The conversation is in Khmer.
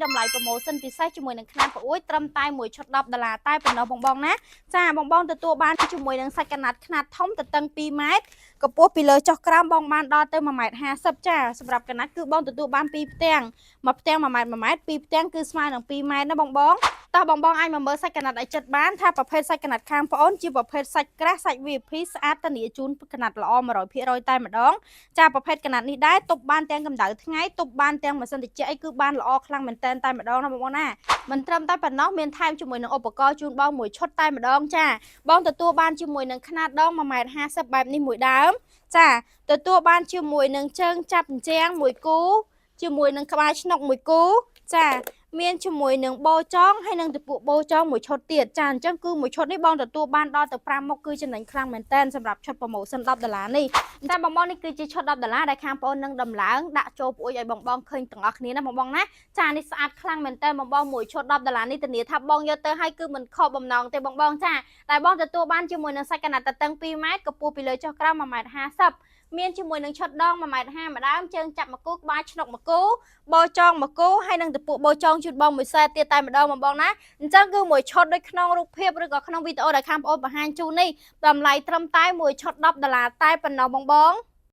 តម្លៃ promotion ពិសេសជាមួយនឹងខ្នាតប្រួយត្រឹមតែមួយឈុត$10តែប៉ុណ្ណោះបងណាចាបងទទួលបានជាមួយនឹងសាច់កណាត់ខ្នាតធំទទឹង2ម៉ែត្រកម្ពស់ពីលើចុះក្រោមបងបានដល់ទៅ1.50 ចាសម្រាប់កណាត់គឺបងទទួលបាន2ផ្ទាំងមួយផ្ទាំង1ម៉ែត្រ1ម៉ែត្រពីរផ្ទាំងគឺស្មើនឹង2ម៉ែត្រណាបងតោះបងអាចមកមើលសាច់កណាត់ឲ្យចិត្តបានថាប្រភេទសាច់កណាត់ខាងប្អូនជាប្រភេទសាច់ក្រាស់សាច់ VIP ស្អាតធានាជូនកណាត់ល្អ 100% តែម្ដងចាប្រភេទកណាត់នេះដែរទប់បានទាំងកម្ដៅថ្ងៃទប់បានទាំងម៉ាស៊ីនត្រជាក់អីគឺបានល្អខ្លាំងមែនតែម្ដងណាបងណាមិនត្រឹមតែប៉ុណ្ណោះមានថែមជាមួយនឹងឧបករណ៍ជូនបងមួយឈុតតែម្ដងចាបងទទួលបានជាមួយនឹងខ្នាតដង 1.50 បែបនេះមួយដើមចាទទួលបានជាមួយនឹងជើងចាប់អញ្ចាំងមួយគូជាមួយនឹងក្បាលឆ្នុកមួយគូចាមានជាមួយនឹងបោចងហើយនឹងទៅពួកបោចងមួយឈុតទៀតចាអញ្ចឹងគឺមួយឈុតនេះបងទទួលបានដល់ទៅ5មុខគឺចំណេញខ្លាំងមែនតើសម្រាប់ឈុត promotion $10នេះតែបងនេះគឺជាឈុត$10ដែលខាងបងនឹងដំឡើងដាក់ចូលពួយឲ្យបងឃើញទាំងអស់គ្នាណាបងណាចានេះស្អាតខ្លាំងមែនតើបងមួយឈុត$10នេះធានាថាបងយកទៅឲ្យគឺមិនខកបំណងទេបងចាតែបងទទួលបានជាមួយនឹងសាច់កណាត់តតឹង2ម៉ែត្រកម្ពស់ពីលើចុះក្រោម 1.50 មានជាមួយនឹងឈុតដង 1.50 ម្ដងជើងចាប់មួយគូក្បាលឆ្នុកមួយគូបោចងមួយគូហើយនឹងទៅពួកបោចងជូតបងមួយសែតទៀតតែម្ដងបងណាអញ្ចឹងគឺមួយឈុតដូចក្នុងរូបភាពឬក៏ក្នុងវីដេអូដែលខាងបងបង្ហាញជូននេះតម្លៃត្រឹមតែមួយឈុត$10តែប៉ុណ្ណោះបង